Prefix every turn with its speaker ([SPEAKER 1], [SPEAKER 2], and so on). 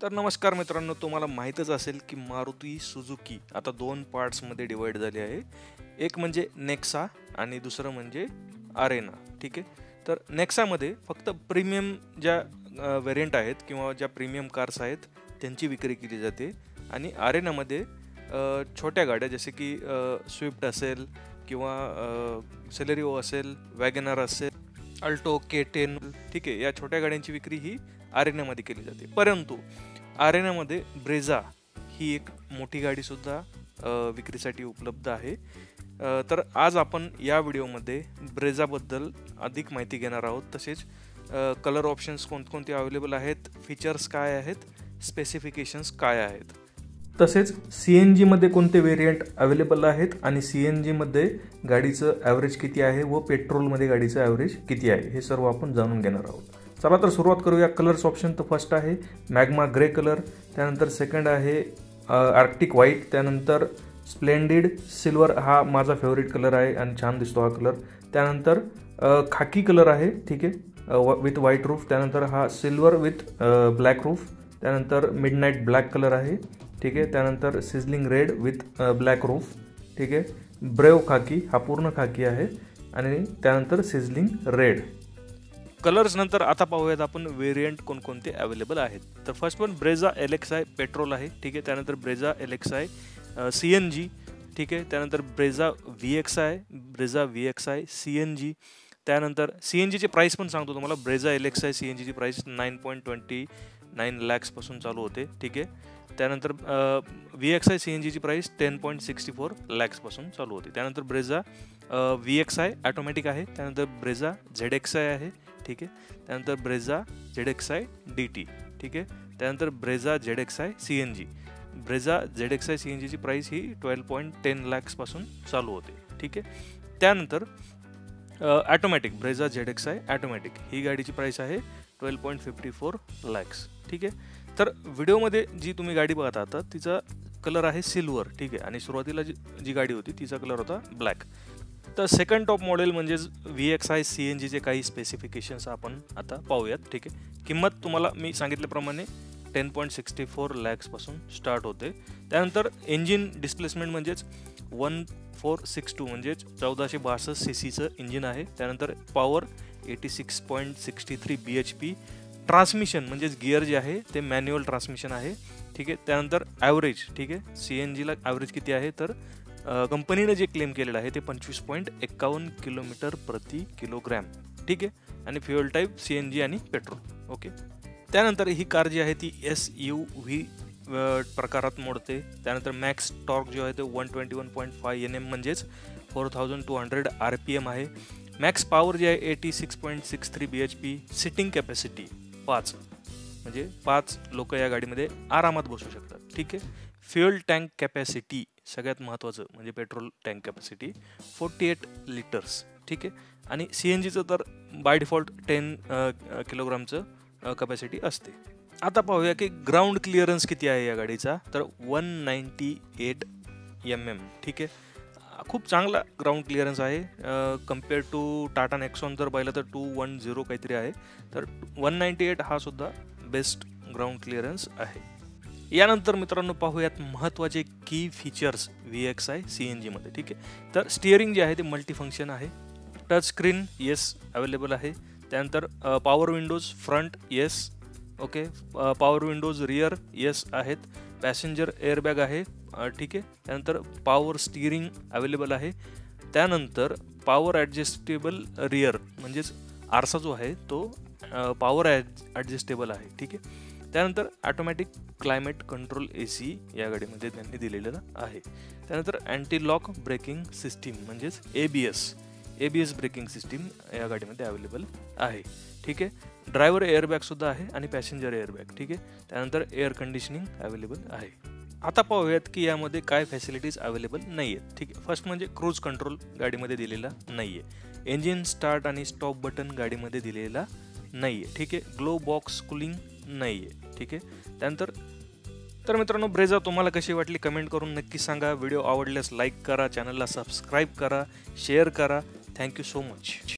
[SPEAKER 1] तर नमस्कार मित्रांनो, तुम्हाला माहीतच असेल की मारुती सुझुकी आता दोन पार्ट्समध्ये डिवाइड झाली आहे. एक म्हणजे नेक्सा आणि दुसरं म्हणजे अरेना. ठीक आहे. तर नेक्सामध्ये फक्त प्रीमियम ज्या व्हेरियंट आहेत किंवा ज्या प्रीमियम कार्स आहेत त्यांची विक्री केली जाते आणि अरेनामध्ये छोट्या गाड्या जसे की स्विफ्ट असेल किंवा सेलेरिओ असेल, वॅगनर असेल, अल्टो K10, ठीक आहे, या छोट्या गाड्यांची विक्री ही अरेनामध्ये केली जाते. परंतु अरेनामध्ये ब्रेझा ही एक मोठी गाडीसुद्धा विक्रीसाठी उपलब्ध आहे. तर आज आपण या व्हिडिओमध्ये ब्रेझाबद्दल अधिक माहिती घेणार आहोत. तसेच कलर ऑप्शन्स कोणकोणते अवेलेबल आहेत, फीचर्स काय आहेत, स्पेसिफिकेशन्स काय आहेत, तसेच CNG मध्ये कोणते व्हेरियंट अवेलेबल आहेत आणि CNG मध्ये गाडीचं ॲव्हरेज किती आहे व पेट्रोलमध्ये गाडीचं ॲव्हरेज किती आहे हे सर्व आपण जाणून घेणार आहोत. चला तर सुरुवात करूया. कलर्स ऑप्शन तर फर्स्ट आहे मॅग्मा ग्रे कलर, त्यानंतर सेकंड आहे आर्क्टिक व्हाईट, त्यानंतर स्प्लेंडिड सिल्वर हा माझा फेवरेट कलर आहे आणि छान दिसतो हा कलर. त्यानंतर खाकी कलर आहे, ठीक आहे, विथ व्हाईट रूफ. त्यानंतर हा सिल्वर विथ ब्लॅक रूफ. त्यानंतर मिडनाईट ब्लॅक कलर आहे, ठीक आहे. त्यानंतर sizzling red with black roof, ठीक आहे. ब्रेव खाकी हा पूर्ण खाकी आहे आणि त्यानंतर सिझलिंग रेड. कलर्स नंतर आता पाहूयात आपण व्हेरियंट कोणकोणते अवेलेबल आहेत. तर first one Brezza LXi petrol आहे, ठीक आहे. त्यानंतर ब्रेझा LXi CNG, ठीक आहे. त्यानंतर ब्रेझा VXi CNG. त्यानंतर CNGचे प्राईस पण सांगतो तुम्हाला. ब्रेझा LXi CNGची प्राईस 9.29 lakhs पासून चालू होते, ठीक आहे. त्यानंतर VXi CNGची प्राईस 10.64 lakhs पासून चालू होते. त्यानंतर ब्रेझा VXi ऑटोमॅटिक आहे. त्यानंतर ब्रेझा ZXi आहे, ठीक आहे. त्यानंतर ब्रेझा ZXi DT, ठीक आहे. त्यानंतर Brezza ZXi CNG. Brezza ZXi CNG ची प्राईस ही 12.10 lakhs पासून चालू होते, ठीक आहे. त्यानंतर ऑटोमॅटिक ब्रेझा ZXi ऑटोमॅटिक ही गाडीची प्राईस आहे 12.54 lakhs, ठीक आहे. तर व्हिडिओमध्ये जी तुम्ही गाडी बघत आहात तिचा कलर आहे सिल्वर, ठीक आहे. आणि सुरुवातीला जी गाडी होती तिचा कलर होता ब्लॅक. तर सेकंड टॉप मॉडेल म्हणजेच VXi CNGचे काही स्पेसिफिकेशन्स आपण आता पाहूयात, ठीक आहे. किंमत तुम्हाला मी सांगितल्याप्रमाणे 10.64 lakhs पासून स्टार्ट होते. त्यानंतर इंजिन डिस्प्लेसमेंट म्हणजेच 1462 म्हणजेच 1462 CCचं इंजिन आहे. त्यानंतर पॉवर 86.63 BHP. ट्रान्समिशन म्हणजेच गिअर जे आहे ते मॅन्युअल ट्रान्समिशन आहे, ठीक आहे. त्यानंतर ॲव्हरेज, ठीक आहे, CNGला ॲव्हरेज किती आहे तर कंपनीने जे क्लेम केलेलं आहे ते 25.51 किलोमीटर प्रति किलोग्रॅम, ठीक आहे. आणि फ्युएल टाईप CNG आणि पेट्रोल, ओके. त्यानंतर ही कार जी आहे ती SUV प्रकारात मोडते. त्यानंतर मॅक्स टॉर्क जो आहे ते 121.5 Nm म्हणजेच 4200 RPM आहे. मॅक्स पॉवर जी आहे 86.63 BHP. सिटिंग कॅपॅसिटी 5 म्हणजे 5 लोक या गाडीमध्ये आरामात बसू शकतात, ठीक आहे. फ्युएल टँक कॅपॅसिटी सगळ्यात महत्त्वाचं म्हणजे पेट्रोल टँक कॅपॅसिटी 48 लिटर्स, ठीक आहे. आणि CNGचं तर बाय डिफॉल्ट 10 किलोग्रामचं कॅपॅसिटी असते. आता पाहूया की ग्राउंड क्लिअरन्स किती आहे या गाडीचा तर 198 mm, ठीक आहे. खूप चांगला ग्राउंड क्लिअरन्स आहे. कम्पेअर टू टाटा नेक्सॉन जर पाहिलं तर 210 काहीतरी आहे. तर 198 हा सुद्धा बेस्ट ग्राउंड क्लिअरन्स आहे. यानंतर मित्रांनो पाहूयात महत्त्वाचे की फीचर्स VXi CNG मध्ये, ठीक आहे. तर स्टिअरिंग जे आहे ते मल्टीफंक्शन आहे. टच स्क्रीन येस अवेलेबल आहे. त्यानंतर power Windows front yes, okay. Power Windows rear yes आहेत. पॅसेंजर एअरबॅग आहे, ठीक आहे. त्यानंतर पॉवर स्टिअरिंग अवेलेबल आहे. त्यानंतर पॉवर ॲडजस्टेबल रिअर म्हणजेच आरसा जो आहे तो पॉवर ॲडजस्टेबल आहे, ठीक आहे. त्यानंतर ऑटोमॅटिक क्लायमेट कंट्रोल AC या गाडीमध्ये त्यांनी दिलेलं आहे. त्यानंतर अँटी लॉक ब्रेकिंग सिस्टीम म्हणजेच ABS ब्रेकिंग सिस्टीम या गाडीमध्ये अवेलेबल आहे, ठीक आहे. ड्रायव्हर एअरबॅग सुद्धा आहे आणि पॅसेंजर एअरबॅग, ठीक आहे. त्यानंतर एअर कंडिशनिंग अवेलेबल आहे. आता पाहूयात की यामध्ये काय फॅसिलिटीज अवेलेबल नाही आहेत, ठीक आहे. फर्स्ट म्हणजे क्रूज कंट्रोल गाडीमध्ये दिलेला नाही आहे. इंजिन स्टार्ट आणि स्टॉप बटन गाडीमध्ये दिलेला नाही आहे, ठीक आहे. ग्लो बॉक्स कूलिंग नाही आहे, ठीक आहे. त्यानंतर तर मित्रांनो ब्रेझा तुम्हाला कशी वाटली कमेंट करून नक्की सांगा. व्हिडिओ आवडल्यास लाईक करा, चॅनलला सबस्क्राईब करा, शेअर करा. Thank you so much.